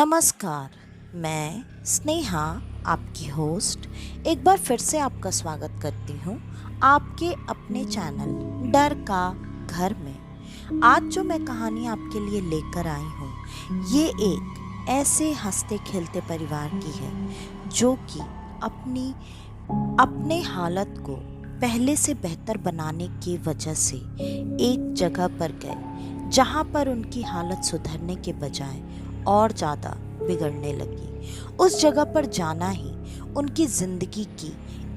नमस्कार। मैं स्नेहा, आपकी होस्ट, एक बार फिर से आपका स्वागत करती हूँ आपके अपने चैनल डर का घर में। आज जो मैं कहानी आपके लिए लेकर आई हूँ, ये एक ऐसे हंसते खेलते परिवार की है जो कि अपने हालत को पहले से बेहतर बनाने की वजह से एक जगह पर गए जहाँ पर उनकी हालत सुधरने के बजाय और ज़्यादा बिगड़ने लगी। उस जगह पर जाना ही उनकी ज़िंदगी की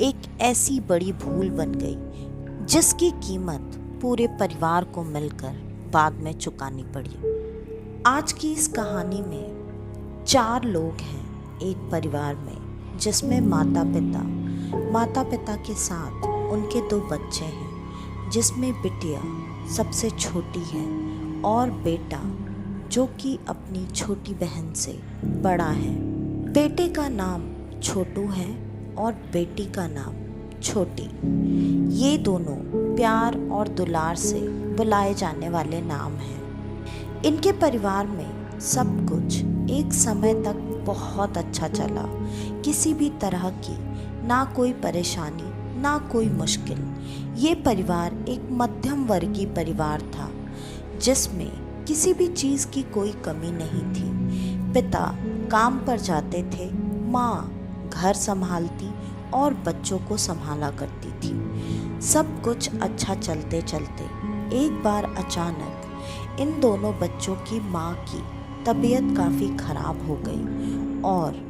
एक ऐसी बड़ी भूल बन गई जिसकी कीमत पूरे परिवार को मिलकर बाद में चुकानी पड़ी। आज की इस कहानी में 4 लोग हैं एक परिवार में, जिसमें माता पिता के साथ उनके 2 बच्चे हैं, जिसमें बिटिया सबसे छोटी है और बेटा जो कि अपनी छोटी बहन से बड़ा है। बेटे का नाम छोटू है और बेटी का नाम छोटी। ये दोनों प्यार और दुलार से बुलाए जाने वाले नाम हैं। इनके परिवार में सब कुछ एक समय तक बहुत अच्छा चला। किसी भी तरह की ना कोई परेशानी ना कोई मुश्किल। ये परिवार एक मध्यम वर्गीय परिवार था जिसमें किसी भी चीज़ की कोई कमी नहीं थी। पिता काम पर जाते थे, माँ घर संभालती और बच्चों को संभाला करती थी। सब कुछ अच्छा चलते चलते एक बार अचानक इन दोनों बच्चों की माँ की तबीयत काफ़ी खराब हो गई और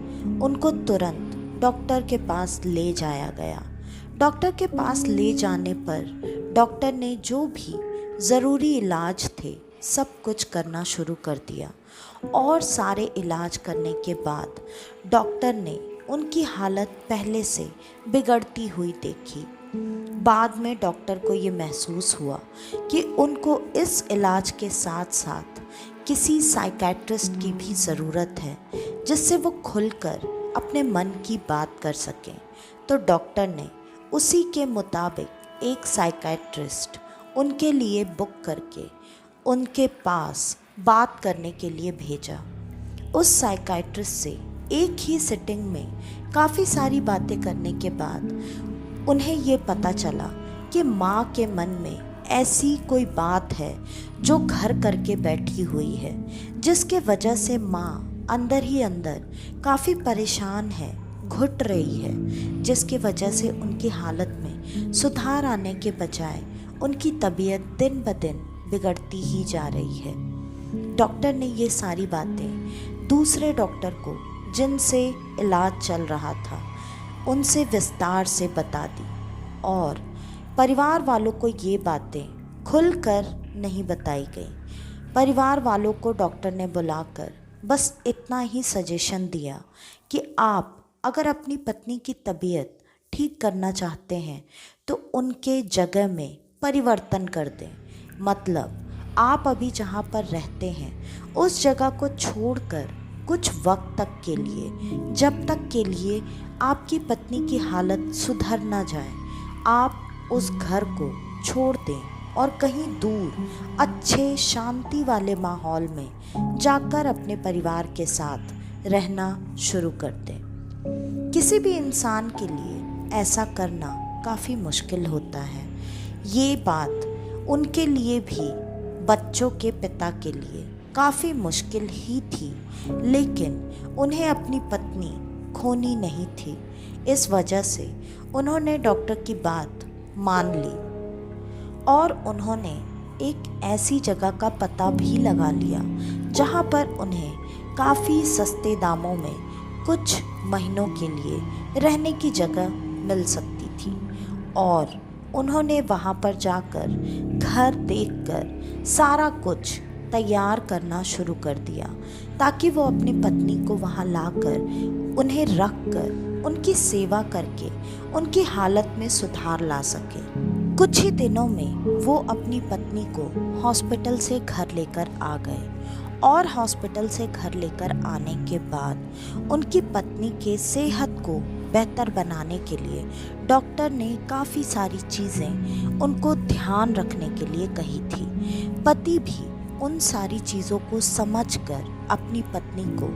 उनको तुरंत डॉक्टर के पास ले जाया गया। डॉक्टर के पास ले जाने पर डॉक्टर ने जो भी ज़रूरी इलाज थे सब कुछ करना शुरू कर दिया और सारे इलाज करने के बाद डॉक्टर ने उनकी हालत पहले से बिगड़ती हुई देखी। बाद में डॉक्टर को ये महसूस हुआ कि उनको इस इलाज के साथ साथ किसी साइकेट्रिस्ट की भी ज़रूरत है जिससे वो खुलकर अपने मन की बात कर सकें। तो डॉक्टर ने उसी के मुताबिक एक साइकेट्रिस्ट उनके लिए बुक करके उनके पास बात करने के लिए भेजा। उस साइकाइट्रिस्ट से एक ही सिटिंग में काफ़ी सारी बातें करने के बाद उन्हें ये पता चला कि माँ के मन में ऐसी कोई बात है जो घर करके बैठी हुई है, जिसके वजह से माँ अंदर ही अंदर काफ़ी परेशान है, घुट रही है, जिसकी वजह से उनकी हालत में सुधार आने के बजाय उनकी तबीयत दिन ब दिन बिगड़ती ही जा रही है। डॉक्टर ने ये सारी बातें दूसरे डॉक्टर को जिनसे इलाज चल रहा था उनसे विस्तार से बता दी और परिवार वालों को ये बातें खुलकर नहीं बताई गई। परिवार वालों को डॉक्टर ने बुलाकर बस इतना ही सजेशन दिया कि आप अगर अपनी पत्नी की तबीयत ठीक करना चाहते हैं तो उनके जगह में परिवर्तन कर दें। मतलब आप अभी जहाँ पर रहते हैं उस जगह को छोड़कर कुछ वक्त तक के लिए, जब तक के लिए आपकी पत्नी की हालत सुधर ना जाए, आप उस घर को छोड़ दें और कहीं दूर अच्छे शांति वाले माहौल में जाकर अपने परिवार के साथ रहना शुरू कर दें। किसी भी इंसान के लिए ऐसा करना काफ़ी मुश्किल होता है। ये बात उनके लिए भी बच्चों के पिता के लिए काफ़ी मुश्किल ही थी, लेकिन उन्हें अपनी पत्नी खोनी नहीं थी। इस वजह से उन्होंने डॉक्टर की बात मान ली और उन्होंने एक ऐसी जगह का पता भी लगा लिया जहाँ पर उन्हें काफ़ी सस्ते दामों में कुछ महीनों के लिए रहने की जगह मिल सकती थी और उन्होंने वहाँ पर जाकर घर देखकर सारा कुछ तैयार करना शुरू कर दिया ताकि वो अपनी पत्नी को वहाँ लाकर उन्हें रख कर उनकी सेवा करके उनकी हालत में सुधार ला सके। कुछ ही दिनों में वो अपनी पत्नी को हॉस्पिटल से घर लेकर आ गए और हॉस्पिटल से घर लेकर आने के बाद उनकी पत्नी के सेहत को बेहतर बनाने के लिए डॉक्टर ने काफ़ी सारी चीज़ें उनको ध्यान रखने के लिए कही थी। पति भी उन सारी चीज़ों को समझकर अपनी पत्नी को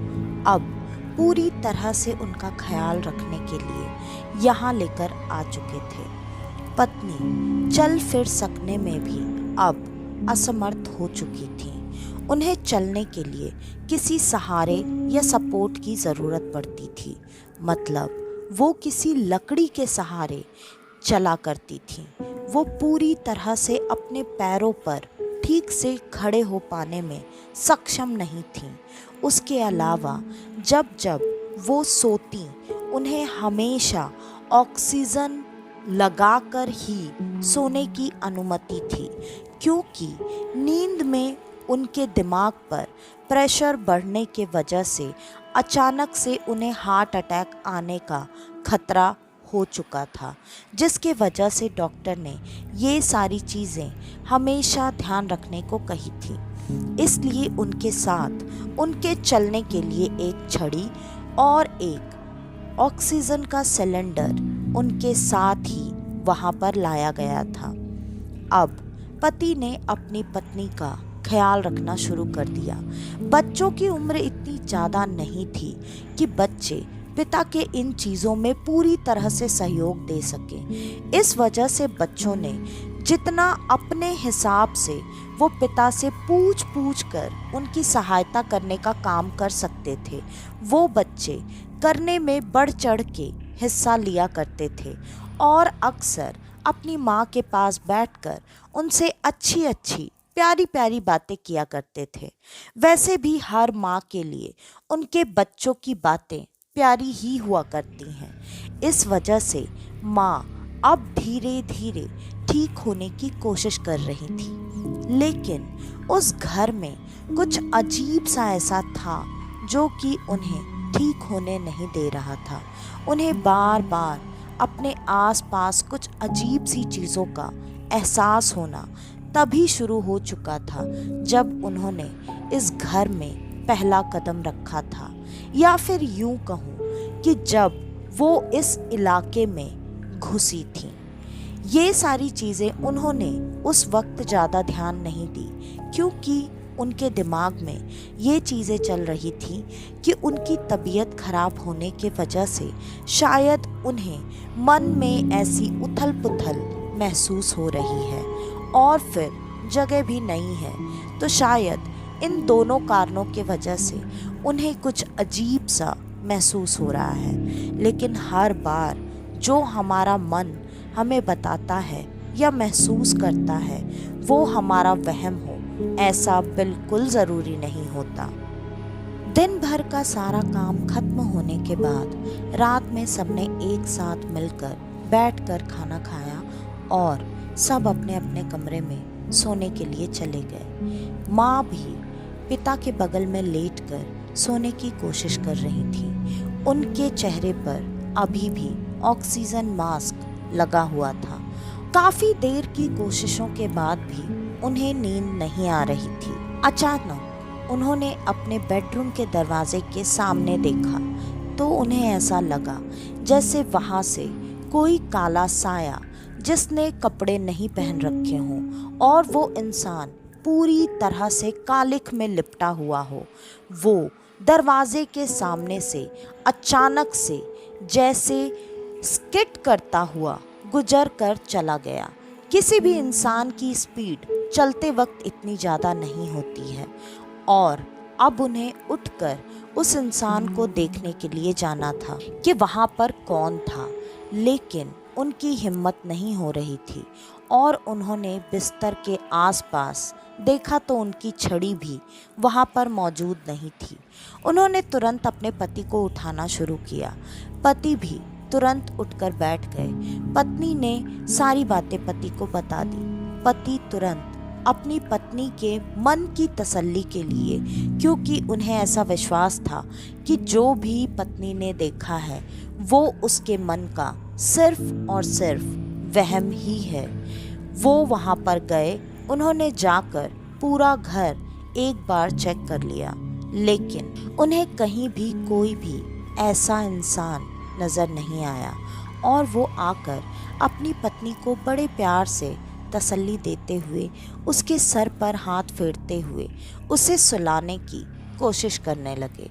अब पूरी तरह से उनका ख्याल रखने के लिए यहाँ लेकर आ चुके थे। पत्नी चल फिर सकने में भी अब असमर्थ हो चुकी थी। उन्हें चलने के लिए किसी सहारे या सपोर्ट की ज़रूरत पड़ती थी। मतलब वो किसी लकड़ी के सहारे चला करती थी। वो पूरी तरह से अपने पैरों पर ठीक से खड़े हो पाने में सक्षम नहीं थीं। उसके अलावा जब जब वो सोती उन्हें हमेशा ऑक्सीजन लगाकर ही सोने की अनुमति थी, क्योंकि नींद में उनके दिमाग पर प्रेशर बढ़ने के वजह से अचानक से उन्हें हार्ट अटैक आने का खतरा हो चुका था, जिसके वजह से डॉक्टर ने ये सारी चीज़ें हमेशा ध्यान रखने को कही थी। इसलिए उनके साथ उनके चलने के लिए एक छड़ी और एक ऑक्सीजन का सिलेंडर उनके साथ ही वहाँ पर लाया गया था। अब पति ने अपनी पत्नी का ख्याल रखना शुरू कर दिया। बच्चों की उम्र इतनी ज़्यादा नहीं थी कि बच्चे पिता के इन चीज़ों में पूरी तरह से सहयोग दे सके। इस वजह से बच्चों ने जितना अपने हिसाब से वो पिता से पूछ पूछ कर उनकी सहायता करने का काम कर सकते थे, वो बच्चे करने में बढ़ चढ़ के हिस्सा लिया करते थे और अक्सर अपनी माँ के पास बैठकर उनसे अच्छी अच्छी प्यारी प्यारी बातें किया करते थे। वैसे भी हर माँ के लिए उनके बच्चों की बातें प्यारी ही हुआ करती हैं। इस वजह से माँ अब धीरे धीरे ठीक होने की कोशिश कर रही थी, लेकिन उस घर में कुछ अजीब सा ऐसा था जो कि उन्हें ठीक होने नहीं दे रहा था। उन्हें बार बार अपने आसपास कुछ अजीब सी चीज़ों का एहसास होना तभी शुरू हो चुका था जब उन्होंने इस घर में पहला कदम रखा था, या फिर यूं कहूँ कि जब वो इस इलाके में घुसी थी। ये सारी चीज़ें उन्होंने उस वक्त ज़्यादा ध्यान नहीं दी, क्योंकि उनके दिमाग में ये चीज़ें चल रही थी कि उनकी तबीयत खराब होने के वजह से शायद उन्हें मन में ऐसी उथल पुथल महसूस हो रही है और फिर जगह भी नहीं है। तो शायद इन दोनों कारणों के वजह से उन्हें कुछ अजीब सा महसूस हो रहा है। लेकिन हर बार जो हमारा मन हमें बताता है या महसूस करता है वो हमारा वहम हो, ऐसा बिल्कुल ज़रूरी नहीं होता। दिन भर का सारा काम खत्म होने के बाद रात में सबने एक साथ मिलकर बैठकर खाना खाया और सब अपने अपने कमरे में सोने के लिए चले गए। माँ भी पिता के बगल में लेटकर सोने की कोशिश कर रही थी। उनके चेहरे पर अभी भी ऑक्सीजन मास्क लगा हुआ था। काफ़ी देर की कोशिशों के बाद भी उन्हें नींद नहीं आ रही थी। अचानक उन्होंने अपने बेडरूम के दरवाजे के सामने देखा तो उन्हें ऐसा लगा जैसे वहाँ से कोई काला साया जिसने कपड़े नहीं पहन रखे हों और वो इंसान पूरी तरह से कालिख में लिपटा हुआ हो, वो दरवाजे के सामने से अचानक से जैसे स्किट करता हुआ गुजर कर चला गया। किसी भी इंसान की स्पीड चलते वक्त इतनी ज़्यादा नहीं होती है और अब उन्हें उठकर उस इंसान को देखने के लिए जाना था कि वहाँ पर कौन था, लेकिन उनकी हिम्मत नहीं हो रही थी और उन्होंने बिस्तर के आसपास देखा तो उनकी छड़ी भी वहाँ पर मौजूद नहीं थी। उन्होंने तुरंत अपने पति को उठाना शुरू किया। पति भी तुरंत उठकर बैठ गए। पत्नी ने सारी बातें पति को बता दी। पति तुरंत अपनी पत्नी के मन की तसल्ली के लिए, क्योंकि उन्हें ऐसा विश्वास था कि जो भी पत्नी ने देखा है वो उसके मन का सिर्फ और सिर्फ वहम ही है, वो वहाँ पर गए। उन्होंने जाकर पूरा घर एक बार चेक कर लिया, लेकिन उन्हें कहीं भी कोई भी ऐसा इंसान नज़र नहीं आया और वो आकर अपनी पत्नी को बड़े प्यार से तसल्ली देते हुए उसके सर पर हाथ फेरते हुए उसे सुलाने की कोशिश करने लगे।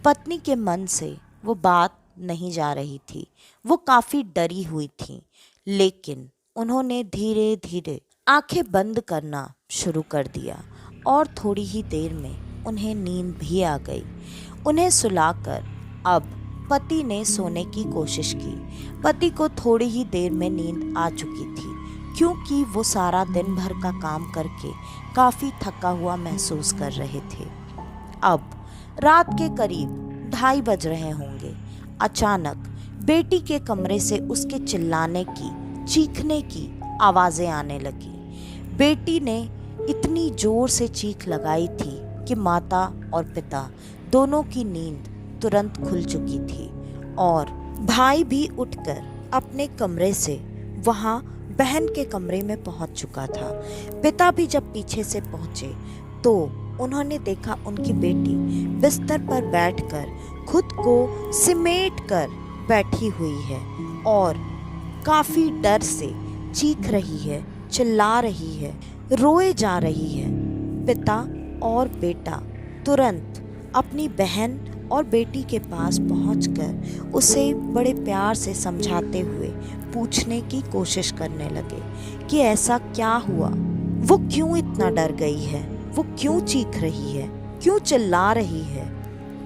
पत्नी के मन से वो बात नहीं जा रही थी। वो काफी डरी हुई थी, लेकिन उन्होंने धीरे धीरे आंखें बंद करना शुरू कर दिया और थोड़ी ही देर में उन्हें नींद भी आ गई। उन्हें सुलाकर अब पति ने सोने की कोशिश की। पति को थोड़ी ही देर में नींद आ चुकी थी, क्योंकि वो सारा दिन भर का काम करके काफी थका हुआ महसूस कर रहे थे। अब रात के करीब 2:30 बज रहे होंगे। अचानक बेटी के कमरे से उसके चिल्लाने की, चीखने की आवाजें आने लगी। बेटी ने इतनी जोर से चीख लगाई थी कि माता और पिता दोनों की नींद तुरंत खुल चुकी थी और भाई भी उठकर अपने कमरे से वहां बहन के कमरे में पहुंच चुका था। पिता भी जब पीछे से पहुंचे तो उन्होंने देखा उनकी बेटी बिस्तर पर बैठकर खुद को सिमेट कर बैठी हुई है और काफी डर से चीख रही है, चिल्ला रही है, रोए जा रही है। पिता और बेटा तुरंत अपनी बहन और बेटी के पास पहुंचकर उसे बड़े प्यार से समझाते हुए पूछने की कोशिश करने लगे कि ऐसा क्या हुआ, वो क्यों इतना डर गई है, वो क्यों चीख रही है, क्यों चिल्ला रही है।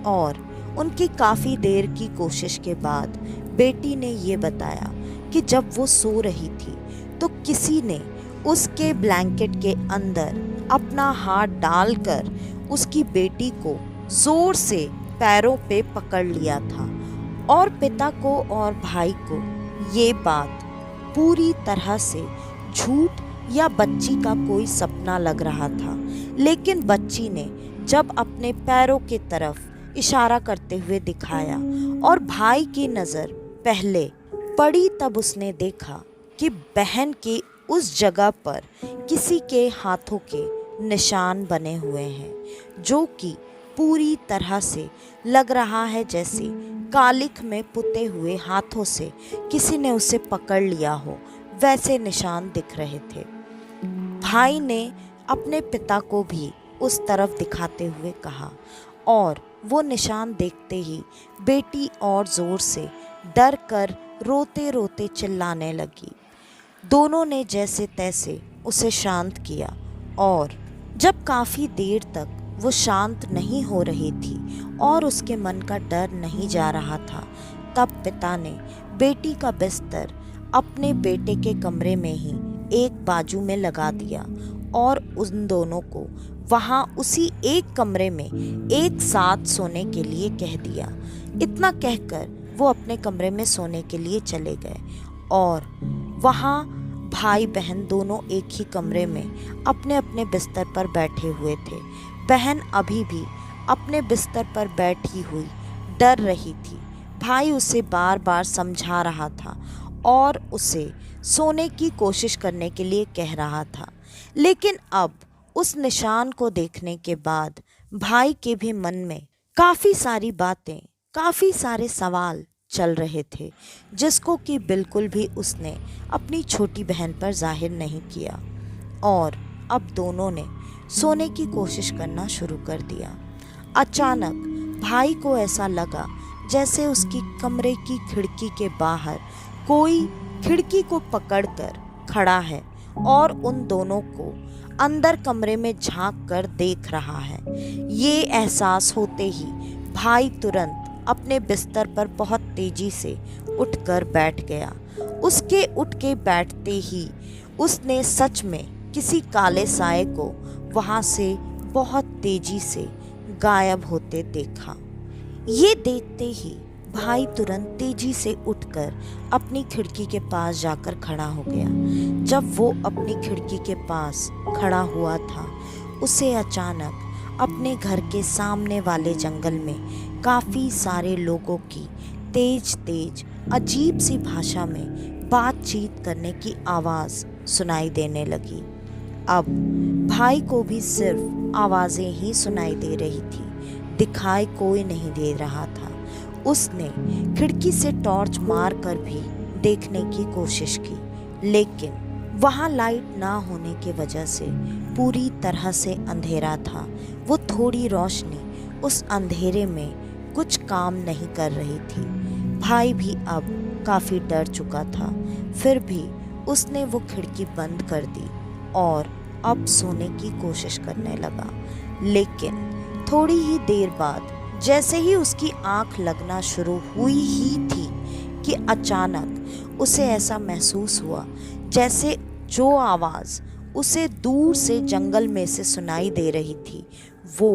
और उनकी काफ़ी देर की कोशिश के बाद बेटी ने ये बताया कि जब वो सो रही थी तो किसी ने उसके ब्लैंकेट के अंदर अपना हाथ डालकर उसकी बेटी को जोर से पैरों पे पकड़ लिया था। और पिता को और भाई को ये बात पूरी तरह से झूठ या बच्ची का कोई सपना लग रहा था, लेकिन बच्ची ने जब अपने पैरों की तरफ इशारा करते हुए दिखाया और भाई की नज़र पहले पड़ी, तब उसने देखा कि बहन की उस जगह पर किसी के हाथों के निशान बने हुए हैं, जो कि पूरी तरह से लग रहा है जैसे कालिख में पुते हुए हाथों से किसी ने उसे पकड़ लिया हो, वैसे निशान दिख रहे थे। भाई ने अपने पिता को भी उस तरफ दिखाते हुए कहा और वो निशान देखते ही बेटी और जोर से डर कर रोते रोते चिल्लाने लगी। दोनों ने जैसे तैसे उसे शांत किया और जब काफ़ी देर तक वो शांत नहीं हो रही थी और उसके मन का डर नहीं जा रहा था, तब पिता ने बेटी का बिस्तर अपने बेटे के कमरे में ही एक बाजू में लगा दिया और उन दोनों को वहाँ उसी एक कमरे में एक साथ सोने के लिए कह दिया। इतना कहकर वो अपने कमरे में सोने के लिए चले गए और वहाँ भाई बहन दोनों एक ही कमरे में अपने अपने बिस्तर पर बैठे हुए थे। बहन अभी भी अपने बिस्तर पर बैठी हुई डर रही थी। भाई उसे बार बार समझा रहा था और उसे सोने की कोशिश करने के लिए कह रहा था, लेकिन अब उस निशान को देखने के बाद भाई के भी मन में काफ़ी सारी बातें, काफ़ी सारे सवाल चल रहे थे, जिसको कि बिल्कुल भी उसने अपनी छोटी बहन पर जाहिर नहीं किया। और अब दोनों ने सोने की कोशिश करना शुरू कर दिया। अचानक भाई को ऐसा लगा जैसे उसकी कमरे की खिड़की के बाहर कोई खिड़की को पकड़कर खड़ा है और उन दोनों को अंदर कमरे में झांक कर देख रहा है। ये एहसास होते ही भाई तुरंत अपने बिस्तर पर बहुत तेजी से उठकर बैठ गया। उसके उठ के बैठते ही उसने सच में किसी काले साए को वहाँ से बहुत तेजी से गायब होते देखा। ये देखते ही भाई तुरंत तेजी से उठकर अपनी खिड़की के पास जाकर खड़ा हो गया। जब वो अपनी खिड़की के पास खड़ा हुआ था, उसे अचानक अपने घर के सामने वाले जंगल में काफ़ी सारे लोगों की तेज तेज अजीब सी भाषा में बातचीत करने की आवाज़ सुनाई देने लगी। अब भाई को भी सिर्फ आवाज़ें ही सुनाई दे रही थी, दिखाई कोई नहीं दे रहा था। उसने खिड़की से टॉर्च मार कर भी देखने की कोशिश की, लेकिन वहाँ लाइट ना होने की वजह से पूरी तरह से अंधेरा था। वो थोड़ी रोशनी उस अंधेरे में कुछ काम नहीं कर रही थी। भाई भी अब काफ़ी डर चुका था, फिर भी उसने वो खिड़की बंद कर दी और अब सोने की कोशिश करने लगा। लेकिन थोड़ी ही देर बाद जैसे ही उसकी आंख लगना शुरू हुई ही थी कि अचानक उसे ऐसा महसूस हुआ जैसे जो आवाज़ उसे दूर से जंगल में से सुनाई दे रही थी वो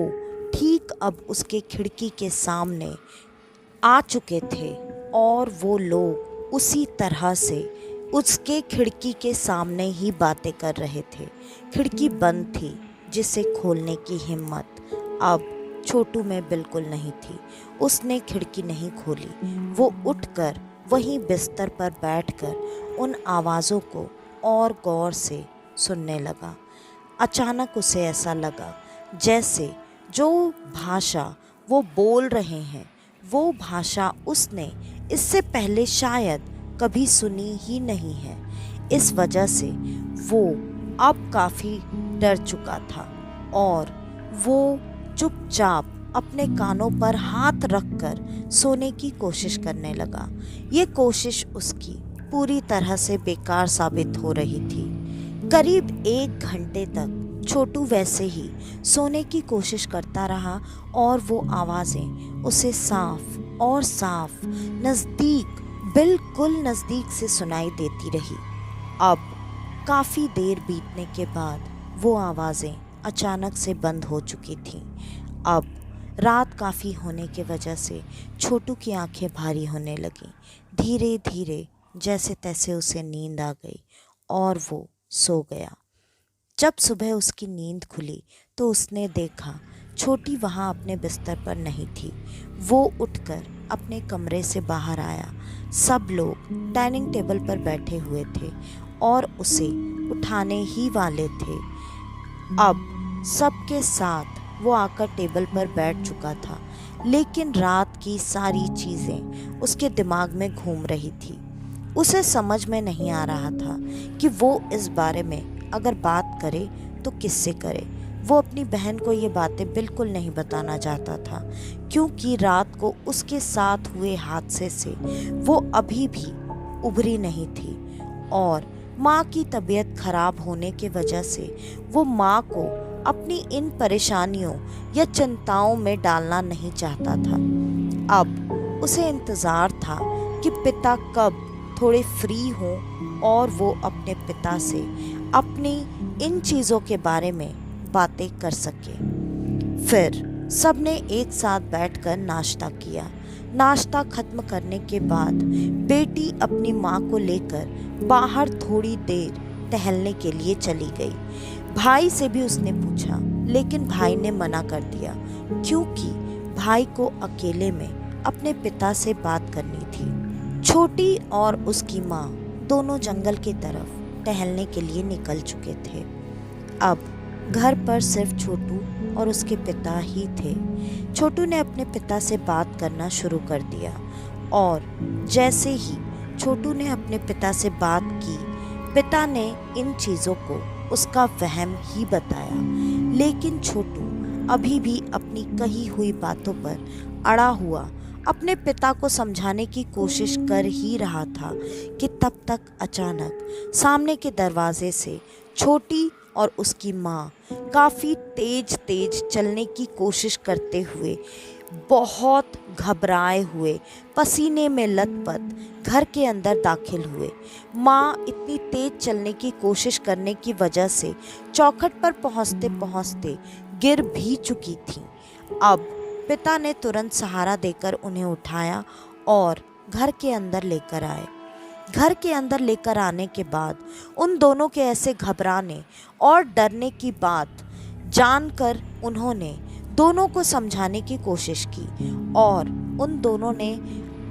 ठीक अब उसके खिड़की के सामने आ चुके थे, और वो लोग उसी तरह से उसके खिड़की के सामने ही बातें कर रहे थे। खिड़की बंद थी, जिसे खोलने की हिम्मत अब छोटू में बिल्कुल नहीं थी। उसने खिड़की नहीं खोली। वो उठकर वहीं बिस्तर पर बैठकर उन आवाज़ों को और गौर से सुनने लगा। अचानक उसे ऐसा लगा जैसे जो भाषा वो बोल रहे हैं वो भाषा उसने इससे पहले शायद कभी सुनी ही नहीं है। इस वजह से वो अब काफ़ी डर चुका था और वो चुपचाप अपने कानों पर हाथ रखकर सोने की कोशिश करने लगा। ये कोशिश उसकी पूरी तरह से बेकार साबित हो रही थी। करीब 1 घंटे तक छोटू वैसे ही सोने की कोशिश करता रहा और वो आवाज़ें उसे साफ और साफ नज़दीक, बिल्कुल नज़दीक से सुनाई देती रही। अब काफ़ी देर बीतने के बाद वो आवाज़ें अचानक से बंद हो चुकी थीं। अब रात काफ़ी होने की वजह से छोटू की आंखें भारी होने लगीं। धीरे धीरे जैसे तैसे उसे नींद आ गई और वो सो गया। जब सुबह उसकी नींद खुली तो उसने देखा छोटी वहाँ अपने बिस्तर पर नहीं थी। वो उठकर अपने कमरे से बाहर आया। सब लोग डाइनिंग टेबल पर बैठे हुए थे और उसे उठाने ही वाले थे। अब सबके साथ वो आकर टेबल पर बैठ चुका था, लेकिन रात की सारी चीज़ें उसके दिमाग में घूम रही थी। उसे समझ में नहीं आ रहा था कि वो इस बारे में अगर बात करे तो किससे करे। वो अपनी बहन को ये बातें बिल्कुल नहीं बताना चाहता था, क्योंकि रात को उसके साथ हुए हादसे से वो अभी भी उभरी नहीं थी और माँ की तबीयत खराब होने की वजह से वो माँ को अपनी इन परेशानियों या चिंताओं में डालना नहीं चाहता था। अब उसे इंतज़ार था कि पिता कब थोड़े फ्री हों और वो अपने पिता से अपनी इन चीज़ों के बारे में बातें कर सके। फिर सबने एक साथ बैठकर नाश्ता किया। नाश्ता खत्म करने के बाद बेटी अपनी माँ को लेकर बाहर थोड़ी देर टहलने के लिए चली गई। भाई से भी उसने पूछा, लेकिन भाई ने मना कर दिया, क्योंकि भाई को अकेले में अपने पिता से बात करनी थी। छोटी और उसकी माँ दोनों जंगल की तरफ टहलने के लिए निकल चुके थे। अब घर पर सिर्फ छोटू और उसके पिता ही थे। छोटू ने अपने पिता से बात करना शुरू कर दिया और जैसे ही छोटू ने अपने पिता से बात की, पिता ने इन चीज़ों को उसका वहम ही बताया। लेकिन छोटू अभी भी अपनी कही हुई बातों पर अड़ा हुआ अपने पिता को समझाने की कोशिश कर ही रहा था कि तब तक अचानक सामने के दरवाजे से छोटी और उसकी माँ काफ़ी तेज तेज चलने की कोशिश करते हुए, बहुत घबराए हुए, पसीने में लथपथ घर के अंदर दाखिल हुए। माँ इतनी तेज चलने की कोशिश करने की वजह से चौखट पर पहुँचते पहुँचते गिर भी चुकी थी। अब पिता ने तुरंत सहारा देकर उन्हें उठाया और घर के अंदर लेकर आए। घर के अंदर लेकर आने के बाद उन दोनों के ऐसे घबराने और डरने की बात जानकर उन्होंने दोनों को समझाने की कोशिश की और उन दोनों ने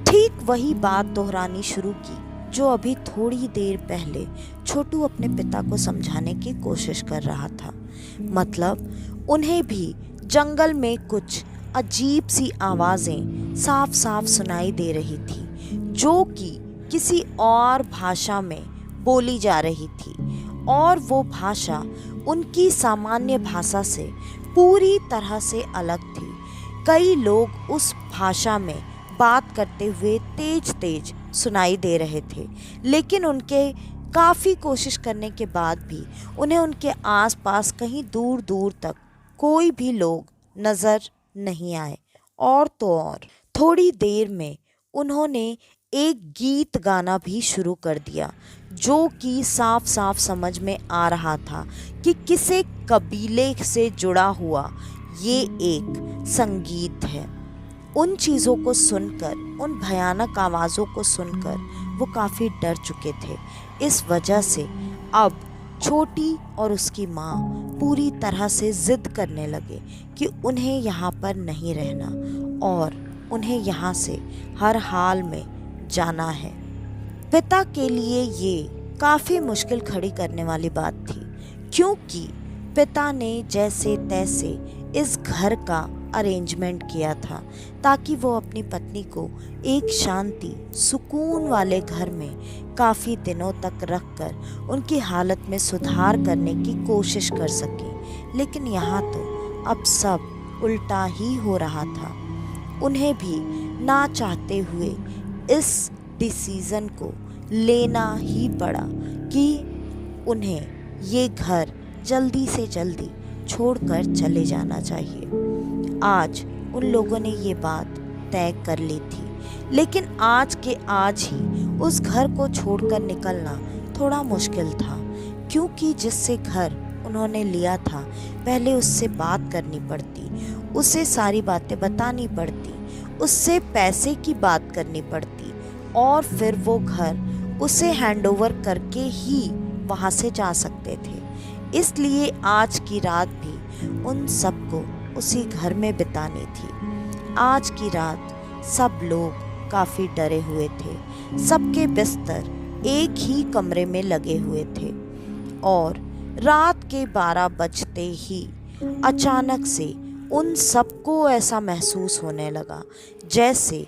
ठीक वही बात दोहरानी शुरू की जो अभी थोड़ी देर पहले छोटू अपने पिता को समझाने की कोशिश कर रहा था। मतलब उन्हें भी जंगल में कुछ अजीब सी आवाज़ें साफ साफ सुनाई दे रही थी, जो कि किसी और भाषा में बोली जा रही थी और वो भाषा उनकी सामान्य भाषा से पूरी तरह से अलग थी। कई लोग उस भाषा में बात करते हुए तेज तेज सुनाई दे रहे थे, लेकिन उनके काफ़ी कोशिश करने के बाद भी उन्हें उनके आसपास कहीं दूर दूर तक कोई भी लोग नज़र नहीं आए। और तो और थोड़ी देर में उन्होंने एक गीत गाना भी शुरू कर दिया, जो कि साफ साफ समझ में आ रहा था कि किसी कबीले से जुड़ा हुआ ये एक संगीत है। उन चीज़ों को सुनकर, उन भयानक आवाज़ों को सुनकर वो काफ़ी डर चुके थे। इस वजह से अब छोटी और उसकी माँ पूरी तरह से ज़िद करने लगे कि उन्हें यहाँ पर नहीं रहना और उन्हें यहाँ से हर हाल में जाना है। पिता के लिए ये काफ़ी मुश्किल खड़ी करने वाली बात थी, क्योंकि पिता ने जैसे तैसे इस घर का अरेंजमेंट किया था ताकि वो अपनी पत्नी को एक शांति सुकून वाले घर में काफ़ी दिनों तक रखकर उनकी हालत में सुधार करने की कोशिश कर सके। लेकिन यहाँ तो अब सब उल्टा ही हो रहा था। उन्हें भी ना चाहते हुए इस डिसीज़न को लेना ही पड़ा कि उन्हें ये घर जल्दी से जल्दी छोड़कर चले जाना चाहिए। आज उन लोगों ने ये बात तय कर ली थी, लेकिन आज के आज ही उस घर को छोड़कर निकलना थोड़ा मुश्किल था, क्योंकि जिससे घर उन्होंने लिया था पहले उससे बात करनी पड़ती, उसे सारी बातें बतानी पड़ती, उससे पैसे की बात करनी पड़ती और फिर वो घर उसे हैंडओवर करके ही वहाँ से जा सकते थे। इसलिए आज की रात भी उन सबको उसी घर में बितानी थी। आज की रात सब लोग काफ़ी डरे हुए थे। सबके बिस्तर एक ही कमरे में लगे हुए थे और रात के 12 बजते ही अचानक से उन सबको ऐसा महसूस होने लगा जैसे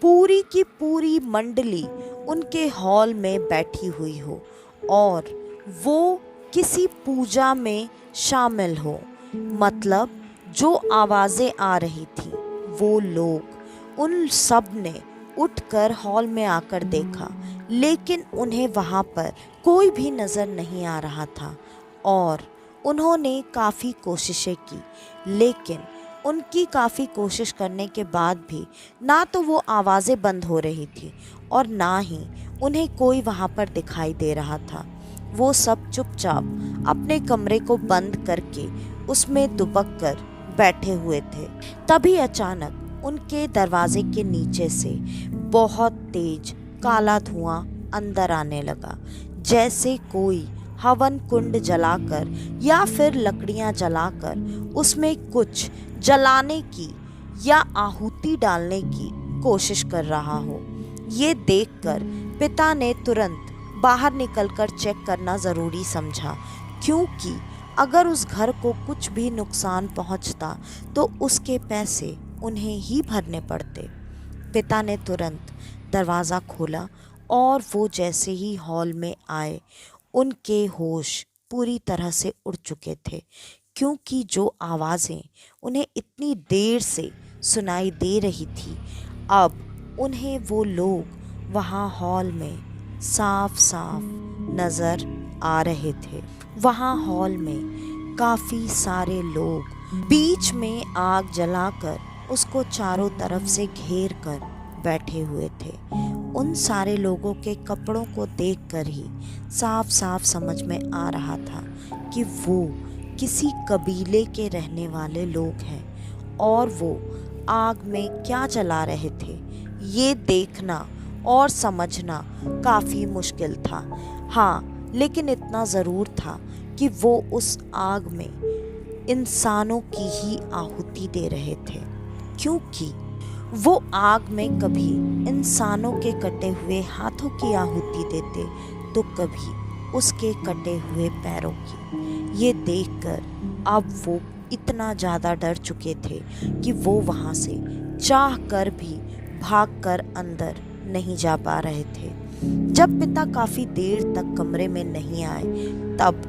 पूरी की पूरी मंडली उनके हॉल में बैठी हुई हो और वो किसी पूजा में शामिल हो। मतलब जो आवाज़ें आ रही थी वो लोग उन सब ने उठकर हॉल में आकर देखा, लेकिन उन्हें वहाँ पर कोई भी नज़र नहीं आ रहा था और उन्होंने काफ़ी कोशिशें की, लेकिन उनकी काफ़ी कोशिश करने के बाद भी ना तो वो आवाज़ें बंद हो रही थी और ना ही उन्हें कोई वहाँ पर दिखाई दे रहा था। वो सब चुपचाप अपने कमरे को बंद करके उसमें दुबक कर बैठे हुए थे। तभी अचानक उनके दरवाजे के नीचे से बहुत तेज काला धुआं अंदर आने लगा, जैसे कोई हवन कुंड जलाकर या फिर लकड़ियां जलाकर उसमें कुछ जलाने की या आहुति डालने की कोशिश कर रहा हो। ये देखकर पिता ने तुरंत बाहर निकलकर चेक करना ज़रूरी समझा, क्योंकि अगर उस घर को कुछ भी नुकसान पहुंचता तो उसके पैसे उन्हें ही भरने पड़ते। पिता ने तुरंत दरवाज़ा खोला और वो जैसे ही हॉल में आए उनके होश पूरी तरह से उड़ चुके थे, क्योंकि जो आवाज़ें उन्हें इतनी देर से सुनाई दे रही थी अब उन्हें वो लोग वहाँ हॉल में साफ साफ नज़र आ रहे थे। वहाँ हॉल में काफ़ी सारे लोग बीच में आग जलाकर उसको चारों तरफ से घेर कर बैठे हुए थे। उन सारे लोगों के कपड़ों को देखकर ही साफ साफ समझ में आ रहा था कि वो किसी कबीले के रहने वाले लोग हैं और वो आग में क्या जला रहे थे ये देखना और समझना काफ़ी मुश्किल था। हाँ, लेकिन इतना ज़रूर था कि वो उस आग में इंसानों की ही आहुति दे रहे थे, क्योंकि वो आग में कभी इंसानों के कटे हुए हाथों की आहुति देते तो कभी उसके कटे हुए पैरों की। ये देखकर अब वो इतना ज़्यादा डर चुके थे कि वो वहाँ से चाह कर भी भागकर अंदर नहीं जा पा रहे थे। जब पिता काफ़ी देर तक कमरे में नहीं आए तब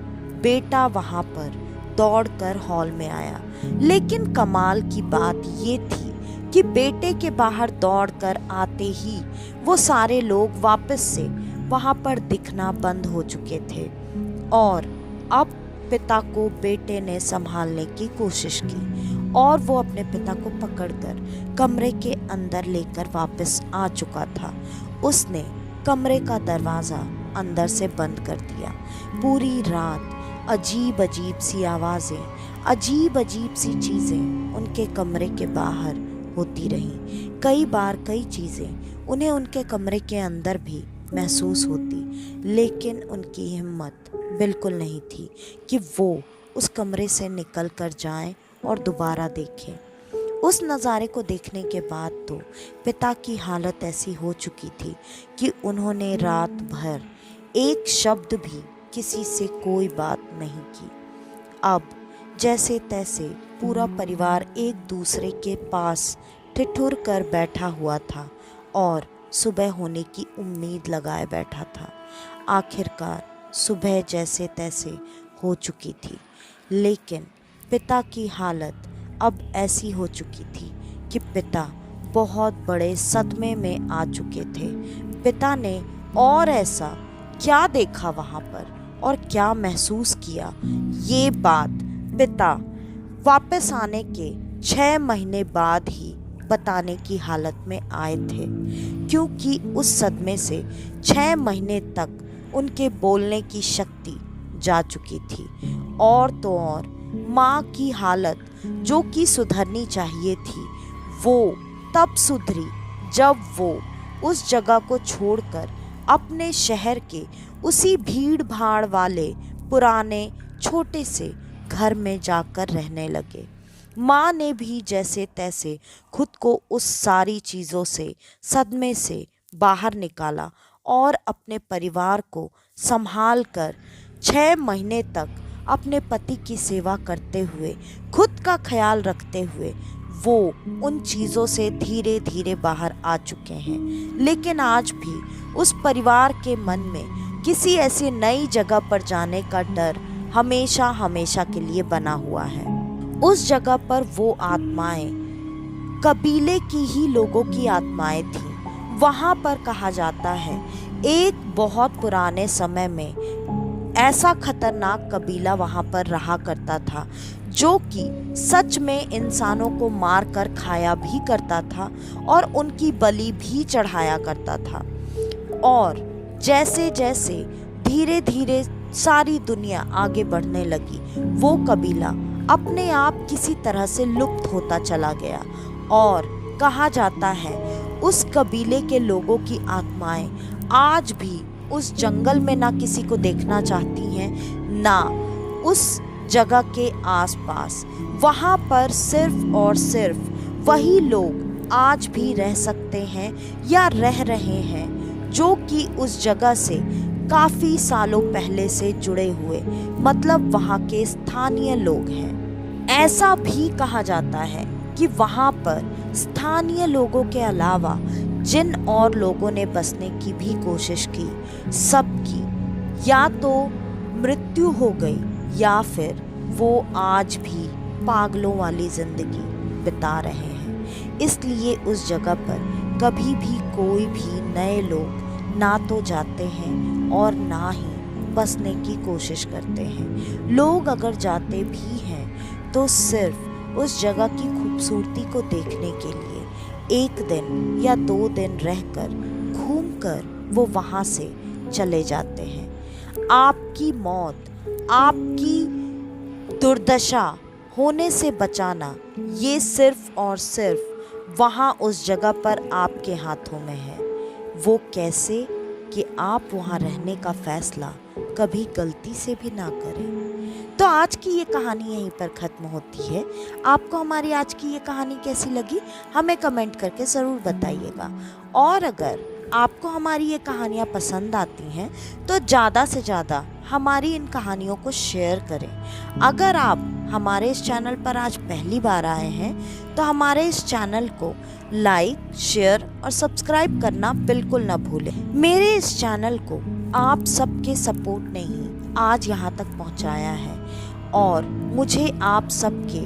बेटा वहाँ पर दौड़कर हॉल में आया। लेकिन कमाल की बात ये थी कि बेटे के बाहर दौड़कर आते ही वो सारे लोग वापस से वहां पर दिखना बंद हो चुके थे और अब पिता को बेटे ने संभालने की कोशिश की और वो अपने पिता को पकड़कर कमरे के अंदर लेकर वापस आ चुका था। उसने कमरे का दरवाज़ा अंदर से बंद कर दिया। पूरी रात अजीब अजीब सी आवाज़ें, अजीब अजीब सी चीज़ें उनके कमरे के बाहर होती रहीं। कई बार कई चीज़ें उन्हें उनके कमरे के अंदर भी महसूस होती, लेकिन उनकी हिम्मत बिल्कुल नहीं थी कि वो उस कमरे से निकल कर जाएं और दोबारा देखें। उस नज़ारे को देखने के बाद तो पिता की हालत ऐसी हो चुकी थी कि उन्होंने रात भर एक शब्द भी किसी से कोई बात नहीं की। अब जैसे तैसे पूरा परिवार एक दूसरे के पास ठिठुर कर बैठा हुआ था और सुबह होने की उम्मीद लगाए बैठा था। आखिरकार सुबह जैसे तैसे हो चुकी थी, लेकिन पिता की हालत अब ऐसी हो चुकी थी कि पिता बहुत बड़े सदमे में आ चुके थे। पिता ने और ऐसा क्या देखा वहाँ पर और क्या महसूस किया, ये बात पिता वापस आने के 6 महीने बाद ही बताने की हालत में आए थे, क्योंकि उस सदमे से 6 महीने तक उनके बोलने की शक्ति जा चुकी थी। और तो और माँ की हालत जो कि सुधरनी चाहिए थी, वो तब सुधरी जब वो उस जगह को छोड़कर अपने शहर के उसी भीड़ भाड़ वाले पुराने छोटे से घर में जाकर रहने लगे। माँ ने भी जैसे तैसे खुद को उस सारी चीज़ों से, सदमे से बाहर निकाला और अपने परिवार को संभाल कर 6 महीने तक अपने पति की सेवा करते हुए, खुद का ख्याल रखते हुए वो उन चीज़ों से धीरे धीरे बाहर आ चुके हैं। लेकिन आज भी उस परिवार के मन में किसी ऐसी नई जगह पर जाने का डर हमेशा हमेशा के लिए बना हुआ है। उस जगह पर वो आत्माएं कबीले की ही लोगों की आत्माएं थीं। वहाँ पर कहा जाता है एक बहुत पुराने समय में ऐसा खतरनाक कबीला वहाँ पर रहा करता था, जो कि सच में इंसानों को मार कर खाया भी करता था और उनकी बलि भी चढ़ाया करता था। और जैसे जैसे धीरे धीरे सारी दुनिया आगे बढ़ने लगी, वो कबीला अपने आप किसी तरह से लुप्त होता चला गया। और कहा जाता है उस कबीले के लोगों की आत्माएं आज भी उस जंगल में ना किसी को देखना चाहती हैं, ना उस जगह के आसपास। वहाँ पर सिर्फ और सिर्फ वही लोग आज भी रह सकते हैं या रह रहे हैं जो कि उस जगह से काफ़ी सालों पहले से जुड़े हुए, मतलब वहाँ के स्थानीय लोग हैं। ऐसा भी कहा जाता है कि वहाँ पर स्थानीय लोगों के अलावा जिन और लोगों ने बसने की भी कोशिश की, सबकी या तो मृत्यु हो गई या फिर वो आज भी पागलों वाली ज़िंदगी बिता रहे हैं। इसलिए उस जगह पर कभी भी कोई भी नए लोग ना तो जाते हैं और ना ही बसने की कोशिश करते हैं। लोग अगर जाते भी हैं तो सिर्फ उस जगह की खूबसूरती को देखने के लिए 1 दिन या 2 दिन रहकर घूमकर वो वहाँ से चले जाते हैं। आपकी मौत, आपकी दुर्दशा होने से बचाना, ये सिर्फ और सिर्फ वहाँ उस जगह पर आपके हाथों में है। वो कैसे कि आप वहाँ रहने का फैसला कभी गलती से भी ना करें। तो आज की ये कहानी यहीं पर ख़त्म होती है। आपको हमारी आज की ये कहानी कैसी लगी, हमें कमेंट करके ज़रूर बताइएगा। और अगर आपको हमारी ये कहानियाँ पसंद आती हैं तो ज़्यादा से ज़्यादा हमारी इन कहानियों को शेयर करें। अगर आप हमारे इस चैनल पर आज पहली बार आए हैं तो हमारे इस चैनल को लाइक, शेयर और सब्सक्राइब करना बिल्कुल ना भूलें। मेरे इस चैनल को आप सबके सपोर्ट ने ही आज यहाँ तक पहुँचाया है और मुझे आप सबके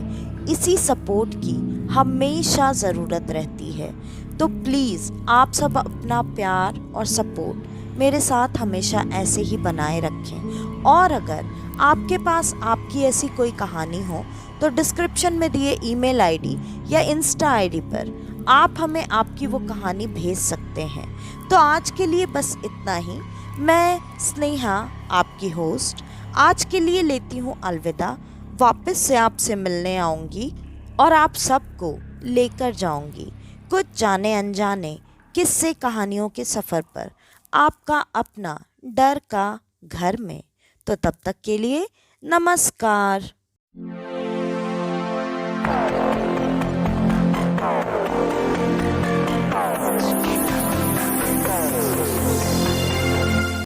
इसी सपोर्ट की हमेशा ज़रूरत रहती है। तो प्लीज़ आप सब अपना प्यार और सपोर्ट मेरे साथ हमेशा ऐसे ही बनाए रखें। और अगर आपके पास आपकी ऐसी कोई कहानी हो तो डिस्क्रिप्शन में दिए ईमेल आईडी या इंस्टा आईडी पर आप हमें आपकी वो कहानी भेज सकते हैं। तो आज के लिए बस इतना ही। मैं स्नेहा, आपकी होस्ट, आज के लिए लेती हूँ अलविदा। वापस से आपसे मिलने आऊँगी और आप सबको लेकर जाऊँगी कुछ जाने अनजाने किस्से कहानियों के सफ़र पर, आपका अपना डर का घर में। तो तब तक के लिए नमस्कार।